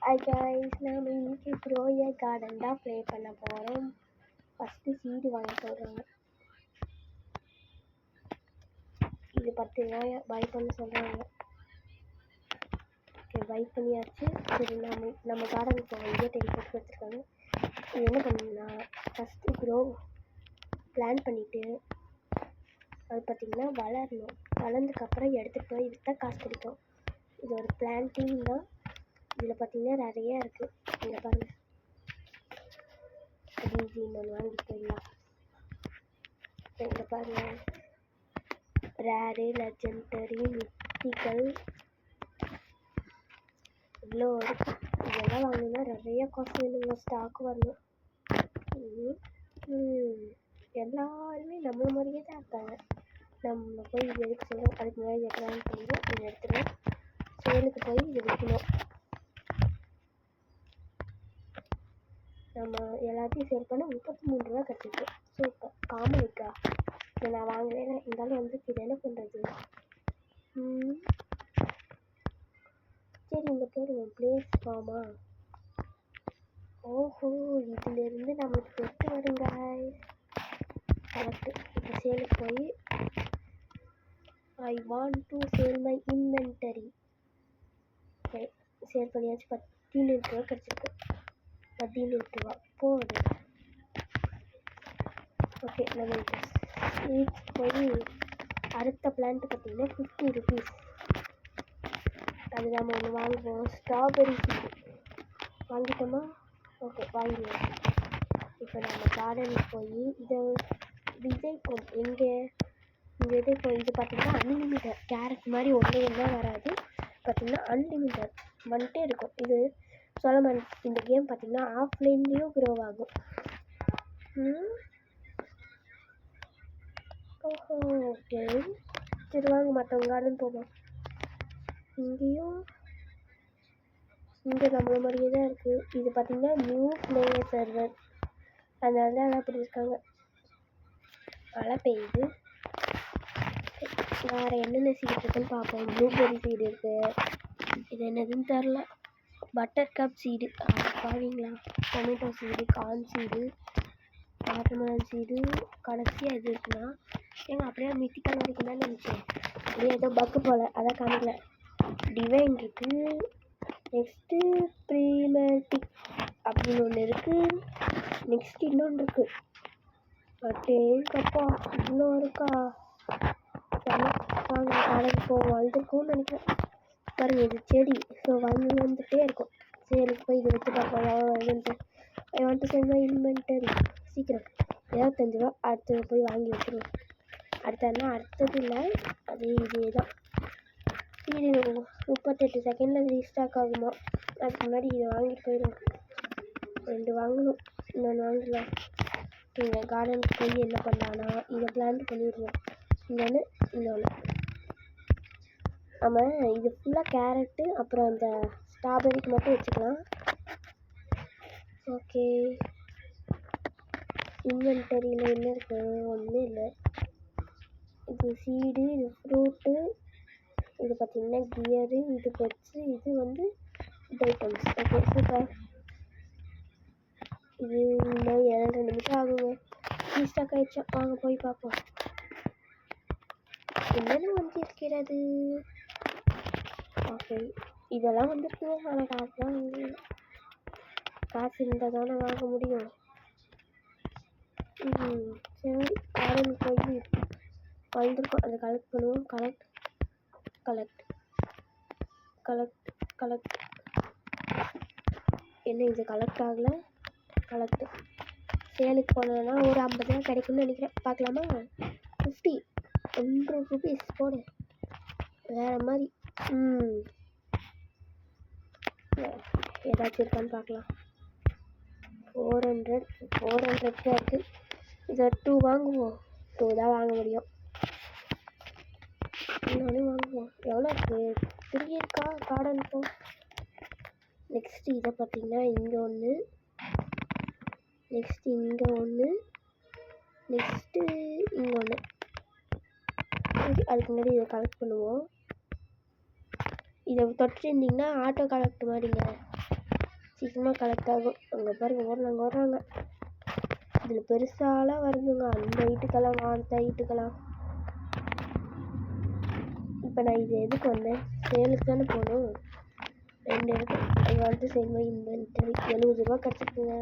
Hi guys, நாம இன்னைக்கு grow a garden தான் ப்ளே பண்ண போறோம். ஃபர்ஸ்ட் சீடு வாங்க சொல்றாங்க. இது 10 ரூபாய் பை பண்ண சொல்றாங்க. ஓகே, பை பண்ணியாச்சு. சரி, நம்ம கார்டனுக்கு போக இங்கே தேடி போட்டு வச்சிருக்காங்க. இது என்ன பண்ணணும்னா ஃபர்ஸ்ட் பிளான் பண்ணிட்டு அது பார்த்தீங்கன்னா வளரணும். வளர்ந்ததுக்கப்புறம் எடுத்துகிட்டு போய் விற்றா காசு கிடைக்கும். இது ஒரு பிளான்டிங் தான். இதில் பார்த்தீங்கன்னா நிறைய இருக்குது. இங்கே பாருங்கள், ஈஸி இன்னொன்று வாங்கிட்டு போயிடலாம். இங்கே பாருங்கள், ரேரு, லெஜெண்டரி, மித்திக்கல் இவ்வளோ இருக்குது. இதெல்லாம் வாங்கினா நிறைய காசு வேணுங்க, ஸ்டாக் வரணும். எல்லாருமே நம்மள மாதிரியே தான் இருக்காங்க. நம்ம போய் இது எதுக்கு சொல்கிறோம், அதுக்கு முன்னாடி எக்ஸாம் பண்ணிடுவோம். இதை எடுத்துடுவோம், சேலுக்கு போய் இது விற்கணும். நம்ம எல்லாத்தையும் சேல் பண்ண 33 ரூபா கட்டிருக்கு. சூப்பர், காமெடிக்கா. இதை நான் வாங்கவே இல்லை, இருந்தாலும் வந்து இது என்ன பண்ணுறது. சரி, இங்கே போடுவோம் பிளேஸ் ஃபார்மா. ஓஹோ, இதிலிருந்து நம்மளுக்கு பெட்டு வருங்க. கரெக்டு. இப்போ சேலுக்கு போய் ஐ want to sale my inventory. சரி, சேல் பண்ணியாச்சு. 18 ரூபா கிடச்சிருக்கு. 18 ரூபா போகுது. ஓகே, நம்ம போய் அடுத்த பிளான்ட்டு பார்த்தீங்கன்னா 50 ருபீஸ். அது நம்ம ஒன்று வாங்குவோம். Strawberry seed வாங்கிட்டோமா? ஓகே, வாங்கிடுவோம். இப்போ நம்ம கார்டனுக்கு போய் இதை விதைப்போம். இங்கே விதைப்போம். இது பார்த்தீங்கன்னா அன்லிமிட்டட். கேரட் மாதிரி ஒன்றே வராது. பார்த்தீங்கன்னா அன்லிமிட்டட் வந்துட்டே இருக்கும். இது சொல்ல இந்த கேம் பார்த்தீங்கன்னா ஆஃப்லைன்லேயும் க்ரோ ஆகும். ஓஹோ, ஓகே. சரி வாங்க, மற்றவங்க கார்டன் போவோம். இங்கேயும் இங்கே நம்மள மாதிரியே தான் இருக்குது. இது பார்த்தீங்கன்னா நியூ பிளேயர் சர்வர், அதனால தான் எல்லாம் பண்ணியிருக்காங்க. மழை பெய்யுது. வேறு என்னென்ன சீடு இருக்குன்னு பார்ப்போம். ப்ளூபெர்ரி சீடு இருக்குது. இது என்னதுன்னு தெரில. பட்டர் கப் சீடு, பாருங்களா. Tomato seed, corn seed, watermelon seed. கடைசியாக எது இருக்குன்னா, அப்படியே மித்திக்கல் வரைக்கும் தான் நினச்சேன். அப்படியே ஏதோ பக்கு போல், அதான் காமிக்கல. டிவைன் இருக்குது. நெக்ஸ்ட்டு ப்ரீமேட்டிக் அப்படின்னு ஒன்று இருக்குது. நெக்ஸ்ட் இன்னொன்று இருக்குது. அட்டேங்கப்பா, இவ்வளோ இருக்கா. வாங்க கடைக்கு போவோம். வளர்ந்துருக்கும்னு நினைக்கிறேன். பாருங்க, இது செடி. ஸோ வந்துகிட்டே இருக்கும். சேலுக்கு போய் இதை வச்சு பார்ப்போம் எவ்வளோ வருதுன்ட்டு. I want to send my inventory. சீக்கிரம் 25 ரூபா. அடுத்தது போய் வாங்கி வச்சுருவோம். அடுத்தது இல்லை, அது இதே தான். இது 38 செகண்டில் ரீஸ்டாக் ஆகுமா. அதுக்கு முன்னாடி இதை வாங்கிட்டு போயிடும். 2 வாங்கணும், இன்னொன்று வாங்கிடலாம். நீங்கள் கார்டனுக்கு போய் என்ன பண்ணலான்னா இதை பிளான் பண்ணிடுவோம். இன்னொன்று நம்ம இது ஃபுல்லாக கேரட்டு அப்புறம் இந்த ஸ்ட்ராபெரிக்கு மட்டும் வச்சுக்கலாம். ஓகே, இன்வென்டரியில் என்ன இருக்குது? ஒன்றுமே இல்லை. இது சீடு, இது ஃப்ரூட்டு, இது பார்த்திங்கன்னா கியரு, இது பெட்ஸு, இது வந்து ஐட்டம்ஸ். Okay, super. இது இன்னும் 2 நிமிஷம் ஆகுங்க. ரீஸ்டாக் ஆகிடுச்சா? வாங்க போய் பார்ப்போம் என்னென்ன வந்து இருக்கிறது. ஓகே, இதெல்லாம் வந்துருக்குங்க. ஆனால் காசுலாம் காசு இருந்தால் தானே வாங்க முடியும். சரி, கார்டன் போய் வந்திருக்கோம். அதை கலெக்ட் பண்ணுவோம். கலெக்ட் என்ன இது கலெக்ட் ஆகலை? கலெக்ட். சேலுக்கு போனோன்னா ஒரு 50 ரூபா கிடைக்கும்னு நினைக்கிறேன். பார்க்கலாமா? 1 ருபீஸ் போடு. வேறு மாதிரி ஏதாச்சும் இருக்கான்னு பார்க்கலாம். 400 தான் இருக்குது. இதை 2 வாங்குவோம். 2 தான் வாங்க முடியும். இன்னொன்று வாங்குவோம். எவ்வளோ இருக்குது? 3 இருக்கா கார்டனுக்கு? நெக்ஸ்ட்டு இதை பார்த்தீங்கன்னா இங்கே ஒன்று, நெக்ஸ்ட்டு இங்கே ஒன்று, நெக்ஸ்ட்டு இங்கே ஒன்று. அதுக்கு முன்னாடி இதை கலெக்ட் பண்ணுவோம். இதை தொட்டிருந்தீங்கன்னா ஆட்டோ கலெக்ட் மாதிரிங்க. சீக்கிரமாக கலெக்ட் ஆகும். அங்கே பாருங்க ஓடுறாங்க. இதில் பெருசாலாம் வருதுங்க, அந்த ஹைட்டுக்கெல்லாம் அந்த ஹைட்டுக்கெல்லாம். இப்போ நான் இது எதுக்கு வந்தேன்? சேலுக்கு தானே போகணும். 2 இருக்கு. அது வந்து சேல் இன்வென்டரி 70 ரூபா கிடச்சிருக்குங்க.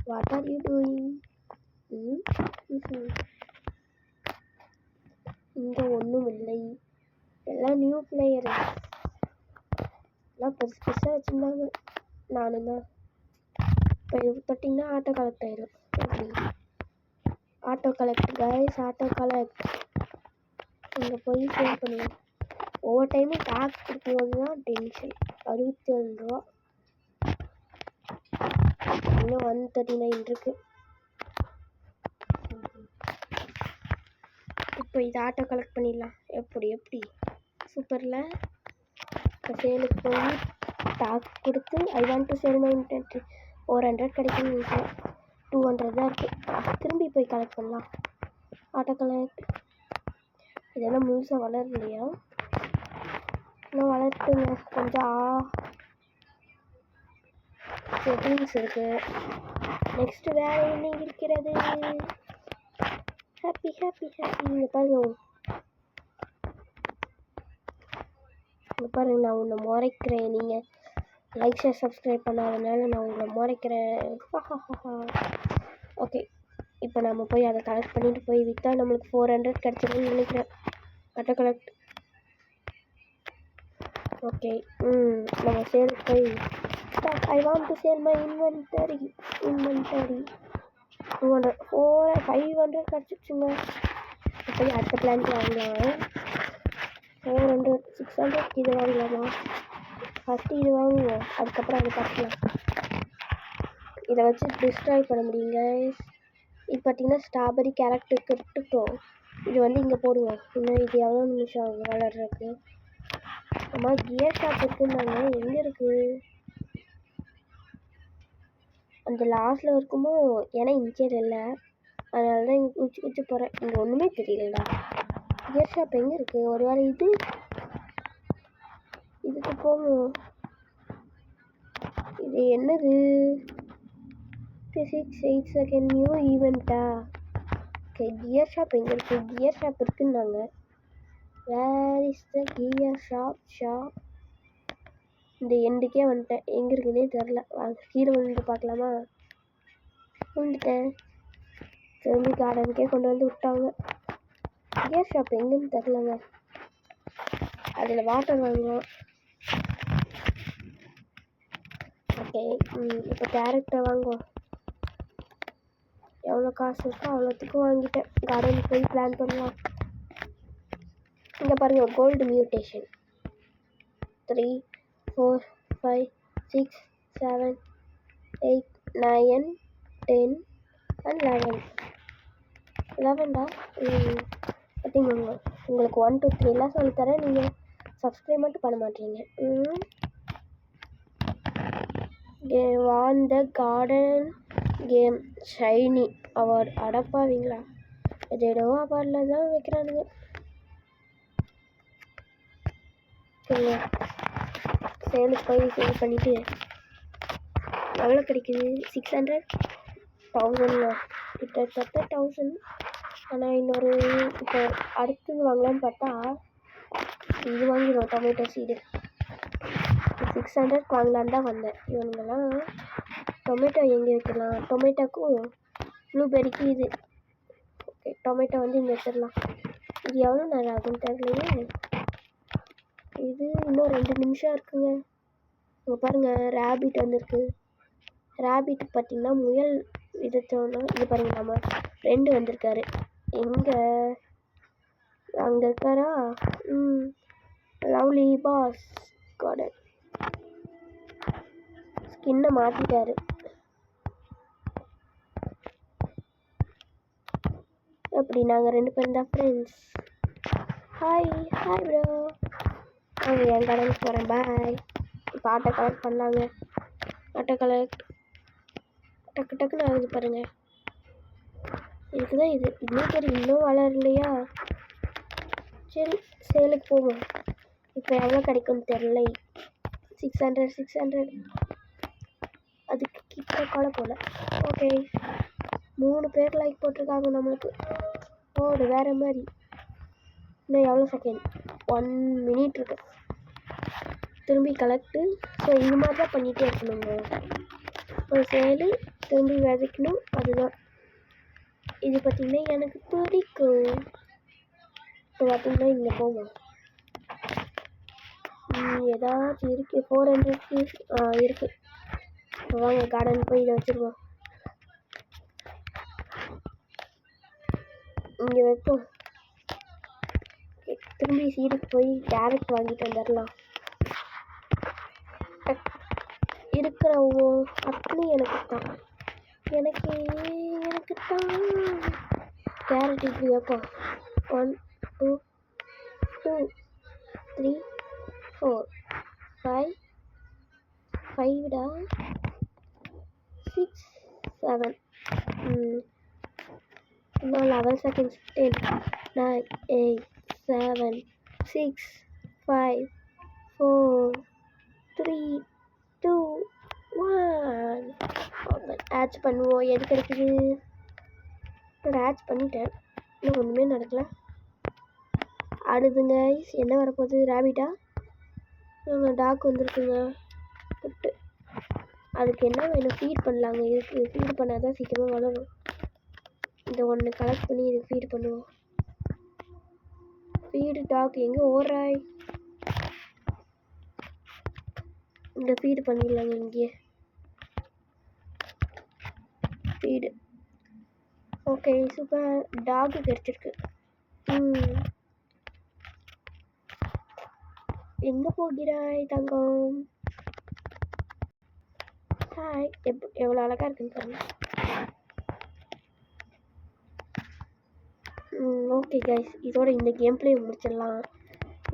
What are you doing? இங்கே ஒன்றும் இல்லை, எல்லாம் நியூ பிளேயர். எல்லாம் பெருசாக வச்சுருந்தாங்க. நானும் தான். இப்போ இது தொட்டிங்கன்னா ஆட்டோ கலெக்ட் ஆயிடும். Auto collect guys, auto collect. இங்கே போய் சேல் பண்ணுவோம். ஒவ்வொரு டைமும் டேக்ஸ் கொடுக்கும்போது தான் டென்ஷன். 67 ரூபா. இன்னும் 139 இருக்கு. இப்போ இது ஆட்டோ கலெக்ட் பண்ணிடலாம். எப்படி சூப்பரில். இப்போ சேலுக்கு போய் டேக்ஸ் கொடுத்து ஐ want to sale my inventory 400 கிடைக்கும். 200 தான் இருக்குது. திரும்பி போய் கலெக்ட் பண்ணலாம். Auto collect. இதெல்லாம் முழுசாக வளரலையா? இன்னும் வளர்த்துங்க கொஞ்சம். செட்டிங்ஸ் இருக்குது. நெக்ஸ்ட் வேறு என்ன இருக்கிறது? ஹாப்பி. இங்கே பாருங்க, நான் உன்னை முறைக்கிறேன். நீங்கள் லைக் ஷேர் சப்ஸ்கிரைப் பண்ணாதனால நான் உங்களை முறைக்கிறேன். ஓகே, இப்போ நம்ம போய் அதை கலெக்ட் பண்ணிட்டு போய் விற்றா நம்மளுக்கு 400 கிடச்சிருக்குன்னு நினைக்கிறேன். Auto collect. ஓகே, நம்ம சேல் போய் ஐ want to sale my inventory 200 500 கிடச்சிச்சுங்க. போய் அடுத்த பிளான்க்கு வாங்கலாம். 400 600 இது வாங்கலாமா? ஃபஸ்ட்டு இது வாங்குவோம், அதுக்கப்புறம் அதை பார்க்கலாம். இதை வச்சு டிஸ்ட்ராய் பண்ண முடியுங்க. இது பார்த்தீங்கன்னா ஸ்ட்ராபெரி கேரக்டர் இருக்கட்டும். இது வந்து இங்கே போடுவோம். இன்னும் இது எவ்வளோ நிமிஷம் ஆகும் வளர்றதுக்கு? அம்மா கியர் ஷாப் இருக்குன்னாங்க. எங்கே இருக்குது? அந்த லாஸ்ட்டில் இருக்குமோ? ஏன்னா இன்ச்சர் இல்லை, அதனால தான் இங்கே குச்சி போகிறேன். இங்கே ஒன்றுமே தெரியலடா. கியர் ஷாப் எங்கே இருக்குது? ஒரு வேளை இதுக்கு போகும். இது என்னது? 8 செகண்ட் நியூ ஈவெண்ட்டா? ஓகே, கியர் ஷாப் எங்கே இருக்குது? கியர் ஷாப் இருக்குன்னாங்க. Where is the gear shop? இந்த எண்டுக்கே வந்துட்டேன். எங்கே இருக்குன்னே தெரில. கீழே வந்து பார்க்கலாமா? வந்துட்டேன். திரும்பி கார்டனுக்கே கொண்டு வந்து விட்டாங்க. கியர் ஷாப் எங்கேன்னு தெரிலங்க. அதில் வாட்டர் வாங்குவோம். ஓகே, இப்போ கேரட்டை வாங்குவோம். எவ்வளோ காசு இருக்கோ அவ்வளோத்துக்கும் வாங்கிட்டேன். கார்டனுக்கு போய் பிளான் பண்ணலாம். இங்கே பாருங்கள், கோல்டு மியூட்டேஷன் 3 4 5 6 7 8 9 10 and 11 பார்த்தீங்க. உங்களுக்கு 1 2 3 எல்லாம் சொல்லித்தரேன். நீங்கள் சப்ஸ்கிரைப் மட்டும் பண்ண மாட்டீங்க. Won the garden game shiny award. அடப்பாவீங்களா? ஏதோ அவார்டில் தான் வைக்கிறானுங்க. சரிங்க, சேலுக்கு போய் சேல் பண்ணிவிட்டு எவ்வளோ கிடைக்குது? 600 1000 கிட்டத்தட்ட 1000. ஆனால் இன்னொரு இப்போ அடுத்தது வாங்கலான்னு பார்த்தா இது வாங்கிடுவோம். டொமேட்டோ சீடு 600 வாங்கலான்னு தான் வந்தேன். இவனுங்கெல்லாம் டொமேட்டோ எங்கே வைக்கலாம்? டொமேட்டோக்கும் ப்ளூபெரிக்கு இது. ஓகே, டொமேட்டோ வந்து இங்கே வச்சிடலாம். இது எவ்வளோ நேரம் ஆகுன்னு தெரியலையே. இது இன்னும் 2 நிமிஷம் இருக்குங்க. இங்கே பாருங்கள், ரேபிட் வந்துருக்கு. ரேபிட் பார்த்திங்கன்னா முயல் விதத்தோன்னா இது பாருங்கள், நம்ம ஃப்ரெண்டு வந்திருக்காரு. எங்கே? அங்கே இருக்காரா? Lovely pass garden. ஸ்கின்னை மாற்றிட்டாரு. அப்படி நாங்கள் 2 பேரும் தான் ஃப்ரெண்ட்ஸ். Hi bro. அவங்க என் கடலுக்கு போகிறேன். பாய். இப்போ ஆட்டோ கலெக்ட் பண்ணாங்க. ஆட்டோ கலெக்ட் டக்குன்னு ஆகுது பாருங்கள். இதுக்கு தான் இது இன்னும் தெரியும். இன்னும் வளரலையா? சரி, சேலுக்கு போவோம். இப்போ எவ்வளோ கிடைக்கும்னு தெரில. 600 அதுக்கு கிட்ட கூட போல. ஓகே 3 பேர் லைக் போட்டிருக்காங்க நம்மளுக்கு. போடு வேறு மாதிரி. இன்னும் எவ்வளோ செகண்ட்? 1 minute இருக்கு. திரும்பி கலெக்டு. ஸோ இந்த மாதிரி தான் பண்ணிகிட்டே இருக்கணுங்க. ஒரு சேலு திரும்பி விதைக்கணும். அதுதான் இது பார்த்திங்கன்னா எனக்கு பிடிக்கும். இப்போ பார்த்திங்கன்னா இங்கே போவோம். ஏதாச்சும் இருக்குது. 400க்கு இருக்குது. இப்போ வாங்க கார்டன் போய் இதை வச்சுருவோம். இங்கே வைப்போம். திரும்பி சீடுக்கு போய் கேரட் வாங்கிட்டு வந்துடலாம். இருக்கிற அத்தனை எனக்கு தான் கேரட் இப்படி வைப்போம். 1 2 3 4 5 5 6 7 இன்னும் 11 seconds. 10 9 8 7 6 5 4 3 2 1 ஆட்ச் பண்ணுவோம். எது கிடைக்குது? ஆட்ச் பண்ணிட்டேன். இன்னும் ஒன்றுமே நடக்கல. அடுதுங்க என்ன வரப்போகுது? ரேபிட்டா? டாக் வந்துருக்குங்க. புட்டு அதுக்கு என்ன வேணும்? ஃபீட் பண்ணலாங்க. இதுக்கு ஃபீட் பண்ணால் தான் சீக்கிரமாக வளரும். இந்த ஒன்று கலெக்ட் பண்ணி இதுக்கு ஃபீட் பண்ணுவோம். ஃபீடு டாக் எங்கே ஓடுறாய்? இங்கே ஃபீடு பண்ணிடலாங்க. இங்கேயே ஃபீடு. Okay super. டாகு கிடைச்சிருக்கு. எங்கே போகிறாய் தங்கம்? ஹாய். எவ்வளோ அழகாக இருக்குன்னு பாருங்க. ஓகே கைஸ், இதோட இந்த கேம் பிளே முடிச்சிடலாம்.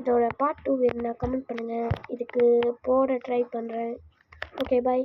இதோட பார்ட் 2 வேணும்னா கமெண்ட் பண்ணுங்கள். இதுக்கு போட ட்ரை பண்ணுறேன். Okay bye.